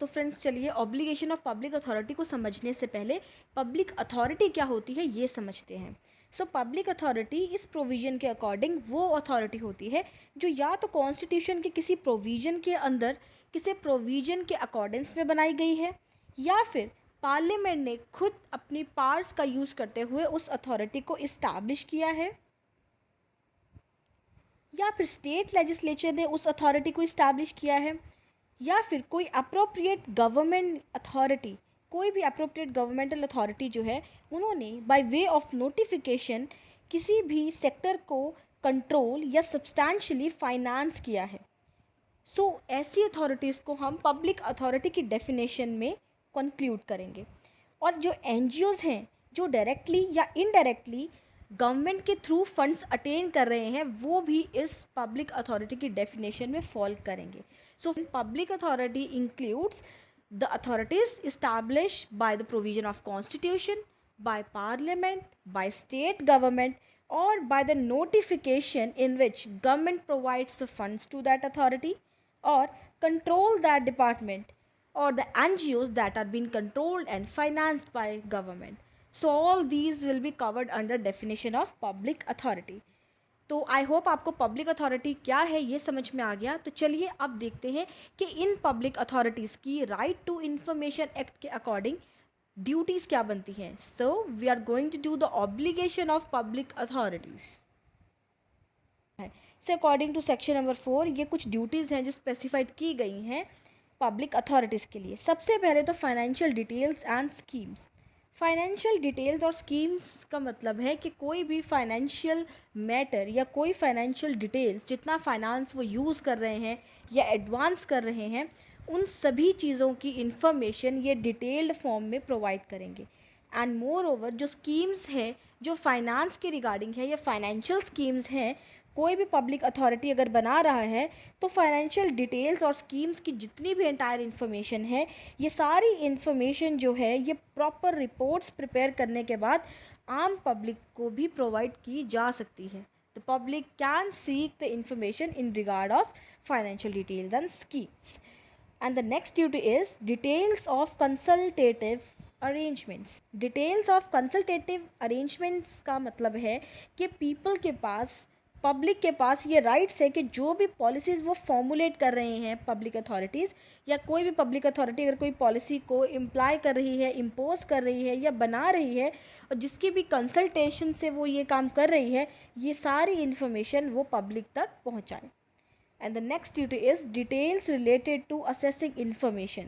तो फ्रेंड्स चलिए obligation of public authority को समझने से पहले पब्लिक अथॉरिटी क्या होती है ये समझते हैं। सो पब्लिक अथॉरिटी इस प्रोविज़न के अकॉर्डिंग वो अथॉरिटी होती है जो या तो कॉन्स्टिट्यूशन के किसी प्रोविज़न के अंदर किसी प्रोविज़न के अकॉर्डेंस में बनाई गई है, या फिर पार्लियामेंट ने खुद अपनी पावर्स का यूज़ करते हुए उस अथॉरिटी को इस्टेब्लिश किया है, या फिर स्टेट लेजिस्लेचर ने उस अथॉरिटी को इस्टेब्लिश किया है, या फिर कोई अप्रोप्रिएट गवर्नमेंट अथॉरिटी, कोई भी अप्रोप्रिएट गवर्नमेंटल अथॉरिटी जो है उन्होंने बाय वे ऑफ नोटिफिकेशन किसी भी सेक्टर को कंट्रोल या सब्सटैंशियली फाइनेंस किया है। सो ऐसी अथॉरिटीज़ को हम पब्लिक अथॉरिटी की डेफिनेशन में कंक्लूड करेंगे। और जो एनजीओज़ हैं जो डायरेक्टली या इनडायरेक्टली गवर्नमेंट के थ्रू फंड्स अटेन कर रहे हैं वो भी इस पब्लिक अथॉरिटी की डेफिनेशन में फॉल करेंगे। So public authority includes the authorities establish by the provision of constitution, by parliament, by state government, और by the notification in which government provides the funds to that authority or control that department, or the NGOs that are being controlled and financed by government. So all these will be covered under definition of public authority. तो I hope आपको public authority क्या है ये समझ में आ गया। तो चलिए अब देखते हैं कि इन पब्लिक अथॉरिटीज़ की राइट टू इंफॉर्मेशन एक्ट के अकॉर्डिंग ड्यूटीज़ क्या बनती हैं। So we are going to do the obligation of public authorities. So according to section number 4 ये कुछ ड्यूटीज़ हैं जो स्पेसिफाइड की गई हैं पब्लिक अथॉरिटीज़ के लिए। सबसे पहले तो financial details and schemes. Financial details और स्कीम्स का मतलब है कि कोई भी फाइनेंशियल मैटर या कोई फाइनेंशियल डिटेल्स जितना फाइनेंस वो यूज़ कर रहे हैं या एडवांस कर रहे हैं उन सभी चीज़ों की इंफॉर्मेशन ये डिटेल्ड फॉर्म में प्रोवाइड करेंगे। एंड मोर ओवर जो स्कीम्स हैं जो फाइनेंस के रिगार्डिंग है या फाइनेंशियल स्कीम्स हैं, कोई भी पब्लिक अथॉरिटी अगर बना रहा है तो फाइनेंशियल डिटेल्स और स्कीम्स की जितनी भी एंटायर इन्फॉर्मेशन है ये सारी इन्फॉर्मेशन जो है ये प्रॉपर रिपोर्ट्स प्रिपेयर करने के बाद आम पब्लिक को भी प्रोवाइड की जा सकती है। The public can seek the information in regard of financial details and schemes. And the next duty is details of consultative arrangements. Details of consultative arrangements का मतलब है कि पीपल के पास, पब्लिक के पास ये राइट्स है कि जो भी पॉलिसीज़ वो फॉर्मुलेट कर रहे हैं पब्लिक अथॉरिटीज़, या कोई भी पब्लिक अथॉरिटी अगर कोई पॉलिसी को इम्प्लाई कर रही है, इम्पोज कर रही है या बना रही है और जिसकी भी कंसल्टेशन से वो ये काम कर रही है, ये सारी इन्फॉर्मेशन वो पब्लिक तक पहुँचाए। And the next duty is details related to assessing information.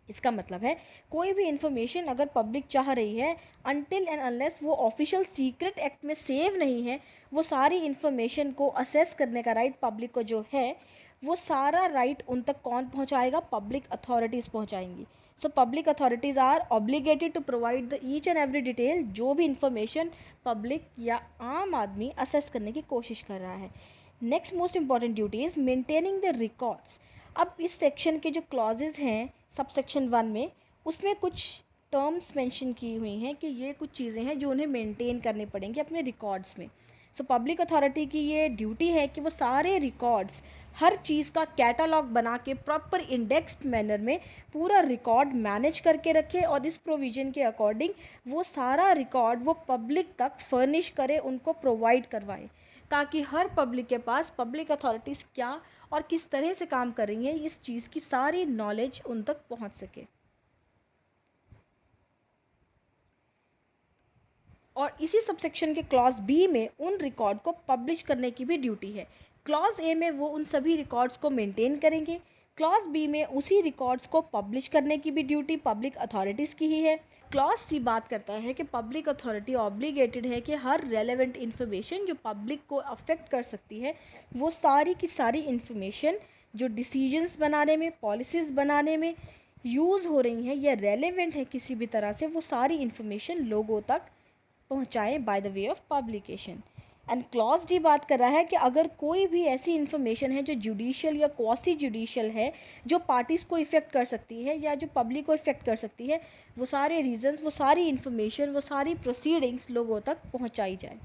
इसका मतलब है कोई भी इंफॉर्मेशन अगर पब्लिक चाह रही है अनटिल एंड अनलेस वो ऑफिशियल सीक्रेट एक्ट में सेव नहीं है, वो सारी इंफॉर्मेशन को असेस करने का राइट पब्लिक को जो है वो सारा राइट उन तक कौन पहुंचाएगा? पब्लिक अथॉरिटीज़ पहुंचाएंगी। So public authorities are obligated to provide the each and every detail जो भी इंफॉर्मेशन पब्लिक या आम आदमी असेस करने की कोशिश कर रहा है। Next most important duty is maintaining the records. अब इस सेक्शन के जो क्लॉजेज हैं सब सेक्शन 1 में, उसमें कुछ टर्म्स मेंशन की हुई हैं कि ये कुछ चीज़ें हैं जो उन्हें मेंटेन करनी पड़ेंगी अपने रिकॉर्ड्स में। सो पब्लिक अथॉरिटी की ये ड्यूटी है कि वो सारे रिकॉर्ड्स, हर चीज़ का कैटलॉग बना के प्रॉपर इंडेक्स्ड मैनर में पूरा रिकॉर्ड मैनेज करके रखे और इस प्रोविज़न के अकॉर्डिंग वो सारा रिकॉर्ड वो पब्लिक तक फर्निश करे, उनको प्रोवाइड करवाए, ताकि हर पब्लिक के पास पब्लिक अथॉरिटीज़ क्या और किस तरह से काम कर रही हैं इस चीज़ की सारी नॉलेज उन तक पहुंच सके। और इसी सबसेक्शन के क्लॉज बी में उन रिकॉर्ड को पब्लिश करने की भी ड्यूटी है। क्लॉज ए में वो उन सभी रिकॉर्ड्स को मेंटेन करेंगे, क्लॉज बी में उसी रिकॉर्ड्स को पब्लिश करने की भी ड्यूटी पब्लिक अथॉरिटीज़ की ही है। क्लॉज सी बात करता है कि पब्लिक अथॉरिटी ऑब्लिगेटेड है कि हर रेलेवेंट इन्फॉर्मेशन जो पब्लिक को अफेक्ट कर सकती है वो सारी की सारी इन्फॉर्मेशन जो डिसीजंस बनाने में, पॉलिसीज़ बनाने में यूज़ हो रही हैं या रेलेवेंट है किसी भी तरह से, वो सारी इन्फॉर्मेशन लोगों तक पहुँचाएँ by the way of publication. And clause D बात कर रहा है कि अगर कोई भी ऐसी इन्फॉर्मेशन है जो जुडिशियल या क्वासी जुडिशियल है, जो पार्टीज़ को इफ़ेक्ट कर सकती है या जो पब्लिक को इफ़ेक्ट कर सकती है, वो सारे रीजंस, वो सारी इन्फॉर्मेशन, वो सारी प्रोसीडिंग्स लोगों तक पहुंचाई जाए।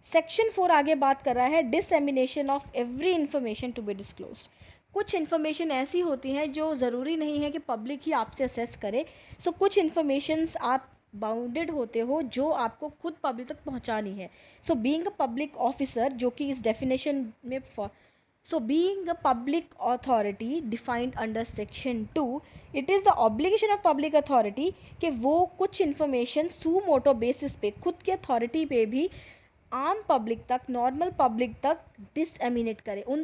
सेक्शन 4 आगे बात कर रहा है dissemination of every information to be disclosed. कुछ इन्फॉर्मेशन ऐसी होती हैं जो ज़रूरी नहीं है कि पब्लिक ही आपसे असेस करे। सो कुछ इन्फॉर्मेशंस आप बाउंडेड होते हो जो आपको खुद पब्लिक तक पहुंचानी है। So being a public officer, जो कि इस डेफिनेशन में So being a public authority defined under section 2, it is the obligation of public authority कि वो कुछ information सू मोटो बेसिस पे खुद के अथॉरिटी पे भी आम पब्लिक तक, नॉर्मल पब्लिक तक डिसएमिनेट करे, उन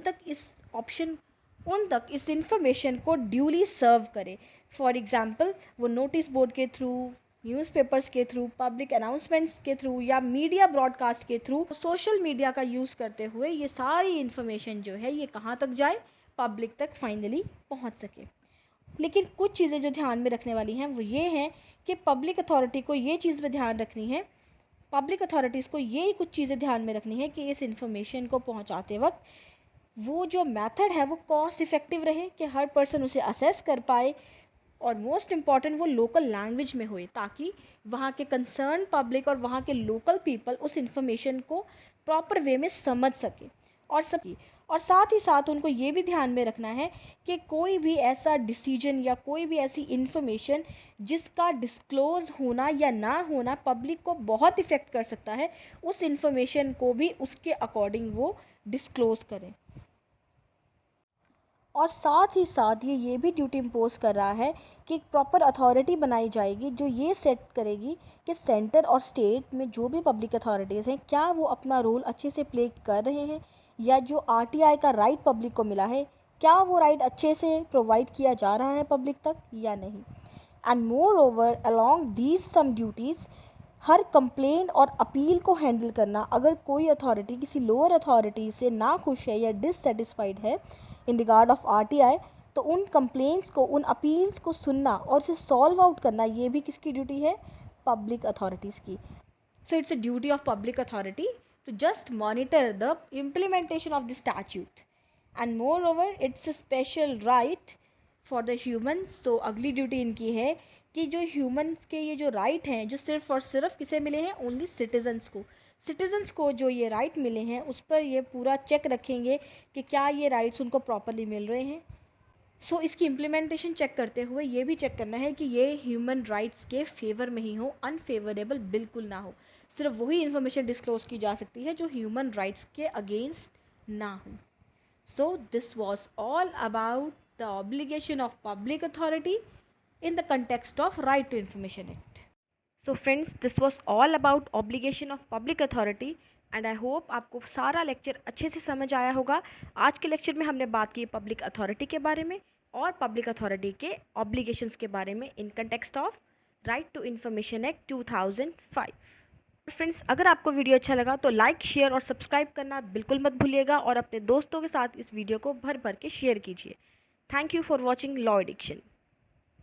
तक इस इंफॉर्मेशन को ड्यूली सर्व करे। फॉर एग्जांपल वो नोटिस बोर्ड के थ्रू, न्यूज़पेपर्स के थ्रू, पब्लिक अनाउंसमेंट्स के थ्रू या मीडिया ब्रॉडकास्ट के थ्रू, सोशल मीडिया का यूज़ करते हुए ये सारी इन्फॉर्मेशन जो है ये कहाँ तक जाए, पब्लिक तक फाइनली पहुँच सके। लेकिन कुछ चीज़ें जो ध्यान में रखने वाली हैं वो ये हैं कि पब्लिक अथॉरिटी को ये चीज़ में ध्यान रखनी है, पब्लिक अथॉरिटीज़ को ये कुछ चीज़ें ध्यान में रखनी है कि इस इन्फॉर्मेशन को पहुँचाते वक्त वो जो मेथड है वो कॉस्ट इफ़ेक्टिव रहे, कि हर पर्सन उसे असेस कर पाए, और मोस्ट इम्पॉर्टेंट वो लोकल लैंग्वेज में हुए, ताकि वहाँ के कंसर्न पब्लिक और वहाँ के लोकल पीपल उस इंफॉर्मेशन को प्रॉपर वे में समझ सके। और साथ ही साथ उनको ये भी ध्यान में रखना है कि कोई भी ऐसा डिसीजन या कोई भी ऐसी इन्फॉर्मेशन जिसका डिस्क्लोज़ होना या ना होना पब्लिक को बहुत इफ़ेक्ट कर सकता है, उस इन्फॉर्मेशन को भी उसके अकॉर्डिंग वो डिस्क्लोज़ करें। और साथ ही साथ ये भी ड्यूटी इम्पोज कर रहा है कि एक प्रॉपर अथॉरिटी बनाई जाएगी जो ये सेट करेगी कि सेंटर और स्टेट में जो भी पब्लिक अथॉरिटीज़ हैं क्या वो अपना रोल अच्छे से प्ले कर रहे हैं, या जो आरटीआई का राइट पब्लिक को मिला है क्या वो राइट अच्छे से प्रोवाइड किया जा रहा है पब्लिक तक या नहीं। And moreover along these some duties, हर कंप्लेंट और अपील को हैंडल करना, अगर कोई अथॉरिटी किसी लोअर अथॉरिटी से ना खुश है या डिससेटिस्फाइड है इन रिगार्ड ऑफ आरटीआई, तो उन कंप्लेंट्स को, उन अपील्स को सुनना और उसे सॉल्व आउट करना, ये भी किसकी ड्यूटी है, पब्लिक अथॉरिटीज़ की। So it's a duty of public authority to just monitor the implementation of the statute, and moreover it's a special right for the humans. So अगली duty इनकी है कि जो ह्यूमन्स के ये जो राइट हैं, जो सिर्फ और सिर्फ किसे मिले हैं, ओनली सिटीजन्स को जो ये राइट मिले हैं उस पर ये पूरा चेक रखेंगे कि क्या ये राइट्स उनको प्रॉपरली मिल रहे हैं। सो इसकी इम्प्लीमेंटेशन चेक करते हुए ये भी चेक करना है कि ये ह्यूमन राइट्स के फेवर में ही हो, अनफेवरेबल बिल्कुल ना हो। सिर्फ वही इन्फॉर्मेशन डिस्क्लोज की जा सकती है जो ह्यूमन राइट्स के अगेंस्ट ना हो। So this was all about the obligation of public authority in the context of Right to Information Act. So friends, this was all about obligation of public authority and I hope आपको सारा lecture अच्छे से समझ आया होगा। आज के lecture में हमने बात की पब्लिक अथॉरिटी के बारे में और पब्लिक अथॉरिटी के ऑब्लिगेशंस के बारे में in context of right to information act 2005। Friends, अगर आपको वीडियो अच्छा लगा तो लाइक, शेयर और सब्सक्राइब करना बिल्कुल मत भूलिएगा और अपने दोस्तों के साथ इस वीडियो को भर भर के शेयर कीजिए। Thank you for watching law addiction.